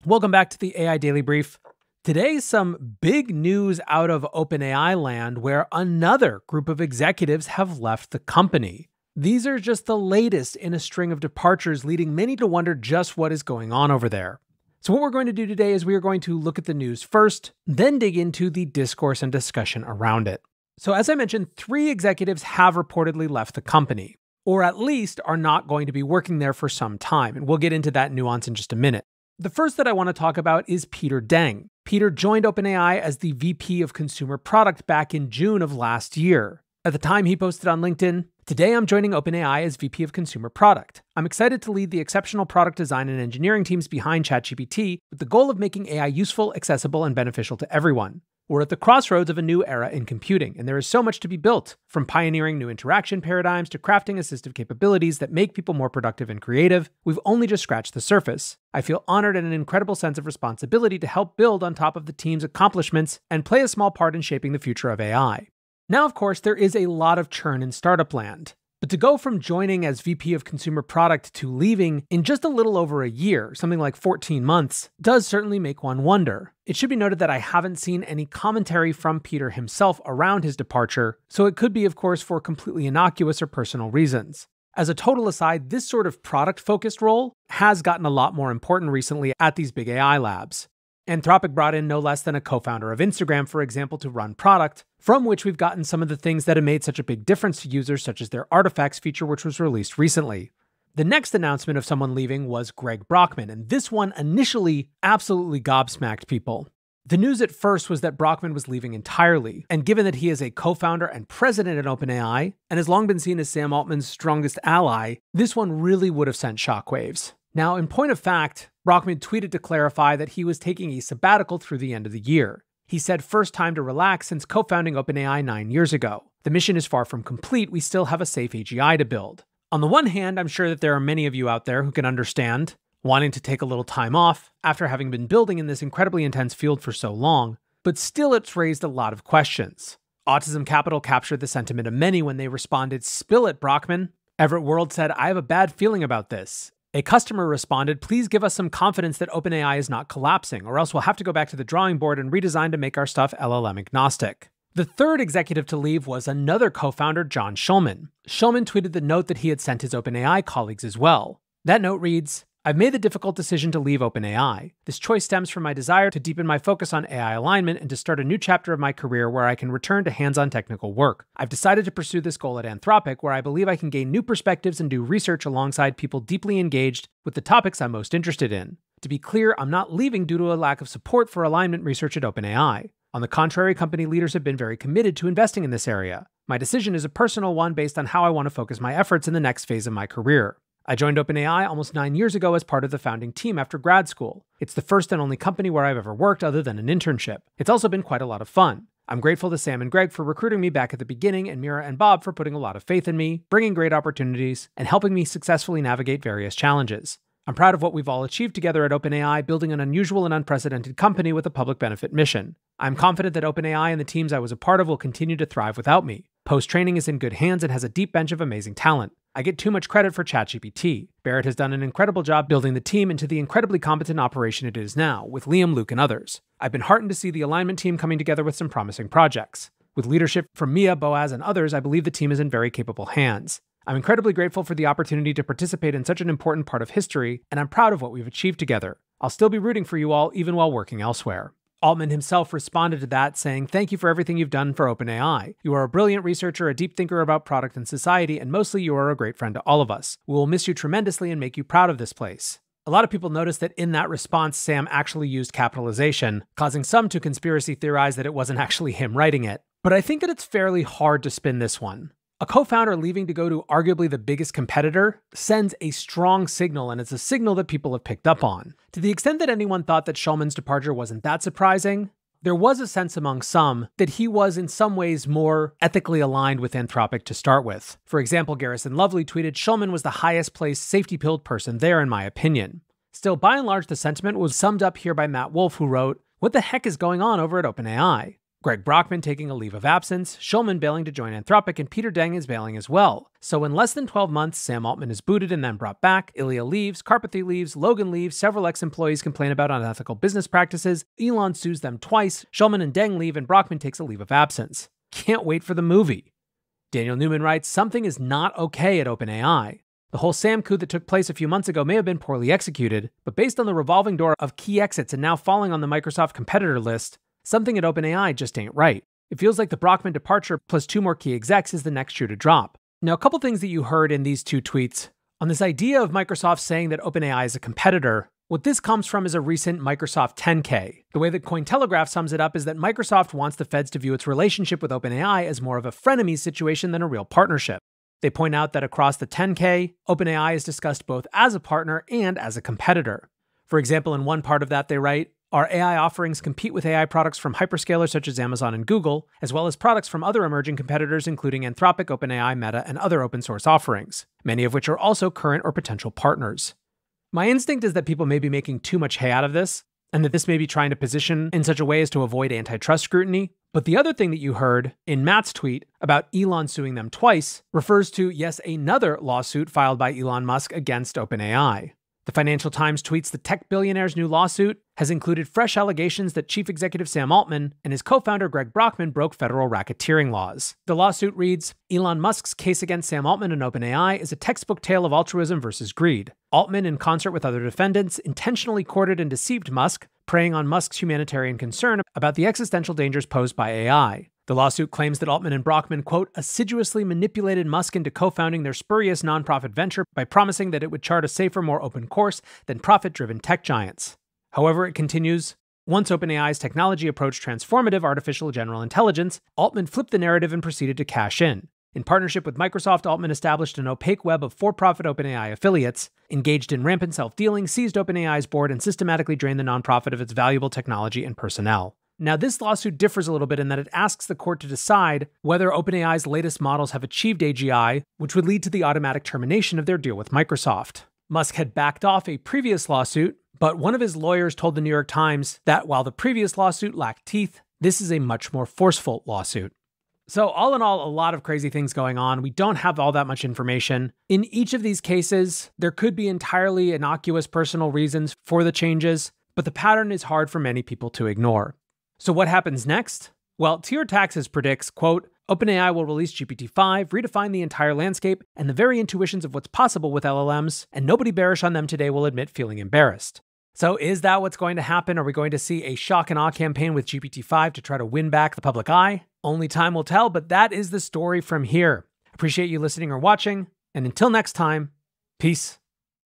Welcome back to the AI Daily Brief. Today, some big news out of OpenAI land where another group of executives have left the company. These are just the latest in a string of departures, leading many to wonder just what is going on over there. So what we're going to do today is we are going to look at the news first, then dig into the discourse and discussion around it. So as I mentioned, 3 executives have reportedly left the company, or at least are not going to be working there for some time, and we'll get into that nuance in just a minute. The first that I want to talk about is Peter Deng. Peter joined OpenAI as the VP of Consumer Product back in June of last year. At the time, he posted on LinkedIn, "Today I'm joining OpenAI as VP of Consumer Product. I'm excited to lead the exceptional product design and engineering teams behind ChatGPT with the goal of making AI useful, accessible, and beneficial to everyone. We're at the crossroads of a new era in computing, and there is so much to be built, from pioneering new interaction paradigms to crafting assistive capabilities that make people more productive and creative. We've only just scratched the surface. I feel honored and an incredible sense of responsibility to help build on top of the team's accomplishments and play a small part in shaping the future of AI." Now, of course, there is a lot of churn in startup land. But to go from joining as VP of Consumer Product to leaving in just a little over a year, something like 14 months, does certainly make one wonder. It should be noted that I haven't seen any commentary from Peter himself around his departure, so it could be, of course, for completely innocuous or personal reasons. As a total aside, this sort of product-focused role has gotten a lot more important recently at these big AI labs. Anthropic brought in no less than a co-founder of Instagram, for example, to run product, from which we've gotten some of the things that have made such a big difference to users, such as their artifacts feature, which was released recently. The next announcement of someone leaving was Greg Brockman, and this one initially absolutely gobsmacked people. The news at first was that Brockman was leaving entirely, and given that he is a co-founder and president at OpenAI, and has long been seen as Sam Altman's strongest ally, this one really would have sent shockwaves. Now, in point of fact, Brockman tweeted to clarify that he was taking a sabbatical through the end of the year. He said, "First time to relax since co-founding OpenAI 9 years ago. The mission is far from complete. We still have a safe AGI to build." On the one hand, I'm sure that there are many of you out there who can understand wanting to take a little time off after having been building in this incredibly intense field for so long, but still it's raised a lot of questions. Autism Capital captured the sentiment of many when they responded, "Spill it, Brockman." Everett World said, "I have a bad feeling about this." A customer responded, "Please give us some confidence that OpenAI is not collapsing, or else we'll have to go back to the drawing board and redesign to make our stuff LLM agnostic." The third executive to leave was another co-founder, John Shulman. Shulman tweeted the note that he had sent his OpenAI colleagues as well. That note reads, "I've made the difficult decision to leave OpenAI. This choice stems from my desire to deepen my focus on AI alignment and to start a new chapter of my career where I can return to hands-on technical work. I've decided to pursue this goal at Anthropic, where I believe I can gain new perspectives and do research alongside people deeply engaged with the topics I'm most interested in. To be clear, I'm not leaving due to a lack of support for alignment research at OpenAI. On the contrary, company leaders have been very committed to investing in this area. My decision is a personal one based on how I want to focus my efforts in the next phase of my career. I joined OpenAI almost 9 years ago as part of the founding team after grad school. It's the first and only company where I've ever worked other than an internship. It's also been quite a lot of fun. I'm grateful to Sam and Greg for recruiting me back at the beginning, and Mira and Bob for putting a lot of faith in me, bringing great opportunities, and helping me successfully navigate various challenges. I'm proud of what we've all achieved together at OpenAI, building an unusual and unprecedented company with a public benefit mission. I'm confident that OpenAI and the teams I was a part of will continue to thrive without me. Post-training is in good hands and has a deep bench of amazing talent. I get too much credit for ChatGPT. Barrett has done an incredible job building the team into the incredibly competent operation it is now, with Liam, Luke, and others. I've been heartened to see the alignment team coming together with some promising projects. With leadership from Mia, Boaz, and others, I believe the team is in very capable hands. I'm incredibly grateful for the opportunity to participate in such an important part of history, and I'm proud of what we've achieved together. I'll still be rooting for you all, even while working elsewhere." Altman himself responded to that, saying, "Thank you for everything you've done for OpenAI. You are a brilliant researcher, a deep thinker about product and society, and mostly you are a great friend to all of us. We will miss you tremendously and make you proud of this place." A lot of people noticed that in that response, Sam actually used capitalization, causing some to conspiracy theorize that it wasn't actually him writing it. But I think that it's fairly hard to spin this one. A co-founder leaving to go to arguably the biggest competitor sends a strong signal, and it's a signal that people have picked up on. To the extent that anyone thought that Shulman's departure wasn't that surprising, there was a sense among some that he was in some ways more ethically aligned with Anthropic to start with. For example, Garrison Lovely tweeted, "Shulman was the highest placed safety-pilled person there in my opinion." Still, by and large, the sentiment was summed up here by Matt Wolf, who wrote, "What the heck is going on over at OpenAI? Greg Brockman taking a leave of absence, Shulman bailing to join Anthropic, and Peter Deng is bailing as well. So in less than 12 months, Sam Altman is booted and then brought back, Ilya leaves, Karpathy leaves, Logan leaves, several ex-employees complain about unethical business practices, Elon sues them twice, Shulman and Deng leave, and Brockman takes a leave of absence. Can't wait for the movie. Daniel Newman writes, something is not okay at OpenAI. The whole Sam coup that took place a few months ago may have been poorly executed, but based on the revolving door of key exits and now falling on the Microsoft competitor list, something at OpenAI just ain't right. It feels like the Brockman departure plus 2 more key execs is the next shoe to drop. Now, a couple things that you heard in these 2 tweets. On this idea of Microsoft saying that OpenAI is a competitor, what this comes from is a recent Microsoft 10K. The way that Cointelegraph sums it up is that Microsoft wants the feds to view its relationship with OpenAI as more of a frenemy situation than a real partnership. They point out that across the 10K, OpenAI is discussed both as a partner and as a competitor. For example, in one part of that they write, our AI offerings compete with AI products from hyperscalers such as Amazon and Google, as well as products from other emerging competitors including Anthropic, OpenAI, Meta, and other open source offerings, many of which are also current or potential partners. My instinct is that people may be making too much hay out of this, and that this may be trying to position in such a way as to avoid antitrust scrutiny. But the other thing that you heard in Matt's tweet about Elon suing them twice refers to, yes, another lawsuit filed by Elon Musk against OpenAI. The Financial Times tweets the tech billionaire's new lawsuit has included fresh allegations that Chief Executive Sam Altman and his co-founder Greg Brockman broke federal racketeering laws. The lawsuit reads, Elon Musk's case against Sam Altman and OpenAI is a textbook tale of altruism versus greed. Altman, in concert with other defendants, intentionally courted and deceived Musk, preying on Musk's humanitarian concern about the existential dangers posed by AI. The lawsuit claims that Altman and Brockman, quote, assiduously manipulated Musk into co-founding their spurious nonprofit venture by promising that it would chart a safer, more open course than profit-driven tech giants. However, it continues, once OpenAI's technology approached transformative artificial general intelligence, Altman flipped the narrative and proceeded to cash in. In partnership with Microsoft, Altman established an opaque web of for-profit OpenAI affiliates, engaged in rampant self-dealing, seized OpenAI's board, and systematically drained the nonprofit of its valuable technology and personnel. Now, this lawsuit differs a little bit in that it asks the court to decide whether OpenAI's latest models have achieved AGI, which would lead to the automatic termination of their deal with Microsoft. Musk had backed off a previous lawsuit, but one of his lawyers told the New York Times that while the previous lawsuit lacked teeth, this is a much more forceful lawsuit. So all in all, a lot of crazy things going on. We don't have all that much information. In each of these cases, there could be entirely innocuous personal reasons for the changes, but the pattern is hard for many people to ignore. So what happens next? Well, Tier Taxes predicts, quote, OpenAI will release GPT-5, redefine the entire landscape and the very intuitions of what's possible with LLMs, and nobody bearish on them today will admit feeling embarrassed. So is that what's going to happen? Are we going to see a shock and awe campaign with GPT-5 to try to win back the public eye? Only time will tell, but that is the story from here. Appreciate you listening or watching, and until next time, peace.